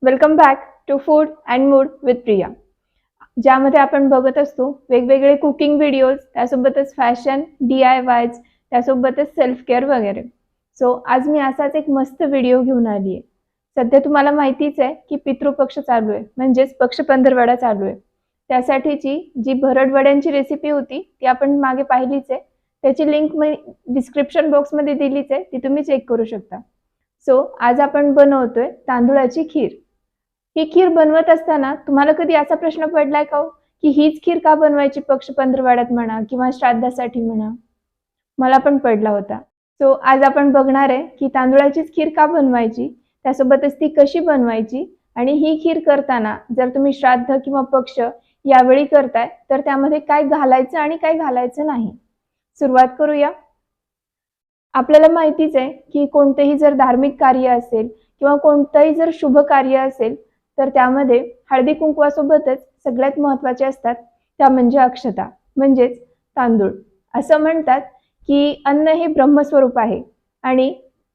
Welcome back to food and mood with Priya, ज्यामध्ये आपण बघत असतो वेगवेगळे कुकिंग व्हिडिओज, त्यासोबतच फॅशन, DIYs, त्यासोबतच सेल्फ केअर वगैरे. सो आज मी असाच एक मस्त व्हिडिओ घेऊन आली आहे. सध्या तुम्हाला माहितीच आहे की पितृपक्ष चालू आहे, म्हणजेच पक्ष पंधरवडा चालू आहे. त्यासाठीची जी भरडवड्यांची रेसिपी होती ती आपण मागे पाहिलीच आहे. त्याची लिंक मी डिस्क्रिप्शन बॉक्समध्ये दिलीच आहे, ती तुम्ही चेक करू शकता. सो आज आपण बनवतोय तांदूळाची खीर. ही खीर बनवत असताना तुम्हाला कधी असा प्रश्न पडलाय का की हीच खीर का बनवायची पक्ष पंधरवड्यात म्हणा किंवा श्राद्धासाठी म्हणा? मला पण पडला होता. सो आज आपण बघणार आहे की तांदूळाचीच खीर का बनवायची, त्यासोबतच ती कशी बनवायची, आणि ही खीर करताना जर तुम्ही श्राद्ध किंवा पक्ष यावेळी करताय तर त्यामध्ये काय घालायचं आणि काय घालायचं नाही. सुरुवात करूया. आपल्याला माहितीच आहे की कोणतेही जर धार्मिक कार्य असेल किंवा कोणतंही जर शुभ कार्य असेल तर त्यामध्ये हळदी कुंकवासोबतच सगळ्यात महत्त्वाचे असतात त्या म्हणजे अक्षता, म्हणजेच तांदूळ. असं म्हणतात की अन्न हे ब्रह्मस्वरूप आहे आणि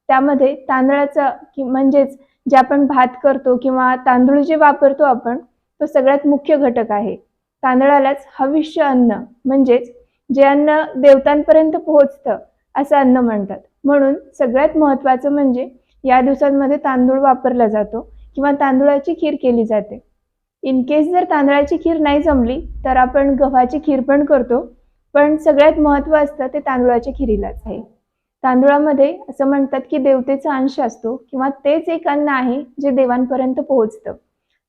त्यामध्ये तांदळाचं म्हणजेच जे आपण भात करतो किंवा तांदूळ जे वापरतो आपण, तो सगळ्यात मुख्य घटक आहे. तांदळालाच हविष्य अन्न, म्हणजेच जे अन्न देवतांपर्यंत पोहोचतं असं अन्न म्हणतात. म्हणून सगळ्यात महत्त्वाचं म्हणजे या दिवसांमध्ये तांदूळ वापरला जातो किंवा तांदूळाची खीर केली जाते. इन केस जर तांदळाची खीर नाही जमली तर आपण गव्हाची खीर पण करतो, पण सगळ्यात महत्त्व असतं ते तांदूळाच्या खीरीलाच आहे. तांदूळामध्ये असं म्हणतात की देवतेचा अंश असतो किंवा तेच एक अन्न आहे जे देवांपर्यंत पोहोचतं.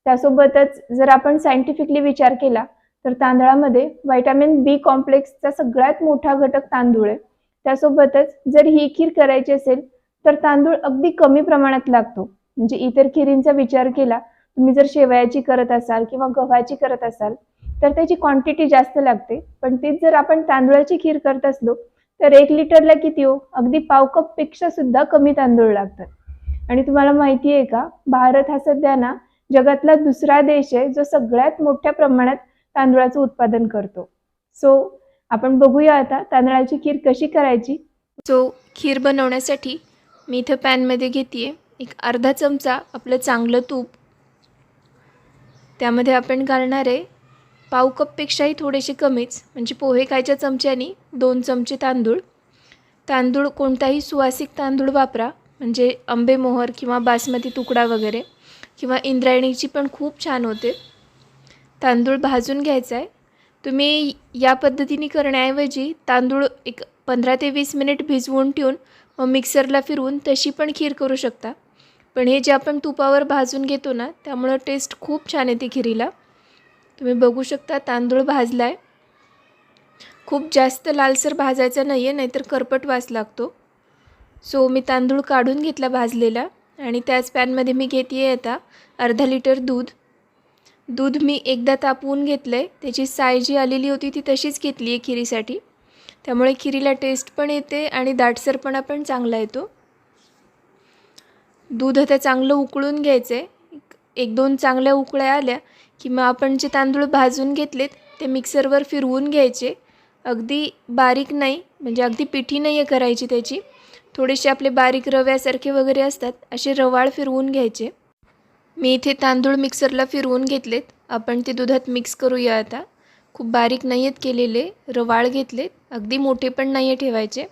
त्यासोबतच जर आपण सायंटिफिकली विचार केला तर तांदळामध्ये व्हिटॅमिन B कॉम्प्लेक्सचा सगळ्यात मोठा घटक तांदूळ आहे. त्यासोबतच जर ही खीर करायची असेल तर तांदूळ अगदी कमी प्रमाणात लागतो. म्हणजे इतर खिरींचा विचार केला, तुम्ही जर शेवयाची करत असाल किंवा गव्हाची करत असाल तर त्याची क्वांटिटी जास्त लागते, पण तीच जर आपण तांदूळाची खीर करत असलो तर 1 लिटरला किती हो, अगदी पाव कप पेक्षा सुद्धा कमी तांदूळ लागतात. आणि तुम्हाला माहिती आहे का, भारत हा सध्या ना जगातला दुसरा देश आहे जो सगळ्यात मोठ्या प्रमाणात तांदूळाचं उत्पादन करतो. सो आपण बघूया आता तांदळाची खीर कशी करायची. सो खीर बनवण्यासाठी मी इथं पॅनमध्ये घेते एक अर्धा चमचा आपलं चांगलं तूप. त्यामध्ये आपण घालणार आहे पाव कपपेक्षाही थोडेसे कमीच, म्हणजे पोहे खायच्या चमच्यानी 2 चमचे तांदूळ. तांदूळ कोणताही सुवासिक तांदूळ वापरा, म्हणजे आंबेमोहर किंवा बासमती तुकडा वगैरे, किंवा इंद्रायणीची पण खूप छान होते. तांदूळ भाजून घ्यायचा आहे. तुम्ही या पद्धतीने करण्याऐवजी तांदूळ एक 15 ते 20 मिनिट भिजवून ठेवून मग मिक्सरला फिरवून तशी पण खीर करू शकता. पण हे जे आपण तुपावर भाजून घेतो ना, त्यामुळं टेस्ट खूप छान येते खिरीला. तुम्ही बघू शकता तांदूळ भाजला आहे. खूप जास्त लालसर भाजायचा नाही आहे, नाहीतर करपट वास लागतो. सो मी तांदूळ काढून घेतला भाजलेला, आणि त्याच पॅनमध्ये मी घेते आहे आता अर्धा लिटर दूध. दूध मी एकदा तापवून घेतलं आहे. त्याची साय जी आलेली होती ती तशीच घेतली आहे खिरीसाठी. त्यामुळे खिरीला टेस्ट पण येते आणि दाटसरपणा पण चांगला येतो. दूध आता चांगलं उकळून घ्यायचं आहे. 1-2 चांगल्या उकळ्या आल्या की मग आपण जे तांदूळ भाजून घेतलेत ते मिक्सरवर फिरवून घ्यायचे. अगदी बारीक नाही, म्हणजे अगदी पिठी नाही आहे करायची त्याची. थोडेसे आपले बारीक रव्यासारखे वगैरे असतात असे रवाळ फिरवून घ्यायचे. मी इथे तांदूळ मिक्सरला फिरवून घेतलेत. आपण ते दुधात मिक्स करूया आता. खूप बारीक नाही आहेत केलेले, रवाळ घेतलेत, अगदी मोठे पण नाही आहे ठेवायचे.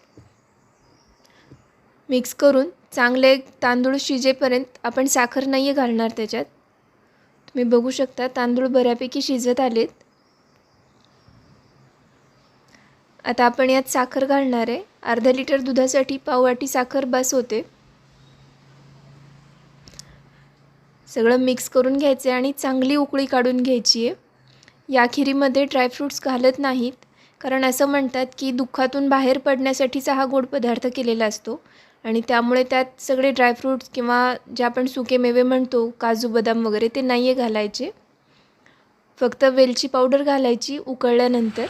मिक्स करून चांगले तांदूळ शिजेपर्यंत आपण साखर नाही आहे घालणार त्याच्यात. तुम्ही बघू शकता तांदूळ बऱ्यापैकी शिजत आलेत. आता आपण यात साखर घालणार आहे. अर्धा लिटर दुधासाठी पाव वाटी साखर बस होते. सगळं मिक्स करून घ्यायचं आहे आणि चांगली उकळी काढून घ्यायची आहे. या खिरीमध्ये ड्रायफ्रूट्स घालत नाहीत, कारण असं म्हणतात की दुःखातून बाहेर पडण्यासाठीचा हा गोड पदार्थ केलेला असतो, आणि त्यामुळे त्यात सगळे ड्रायफ्रूट्स किंवा जे आपण सुके मेवे म्हणतो, काजू बदाम वगैरे, ते नाही आहे घालायचे. फक्त वेलची पावडर घालायची उकळल्यानंतर.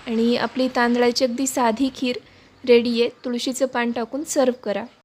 आणि आपली तांदळाची अगदी साधी खीर रेडी आहे. तुळशीचं पान टाकून सर्व करा.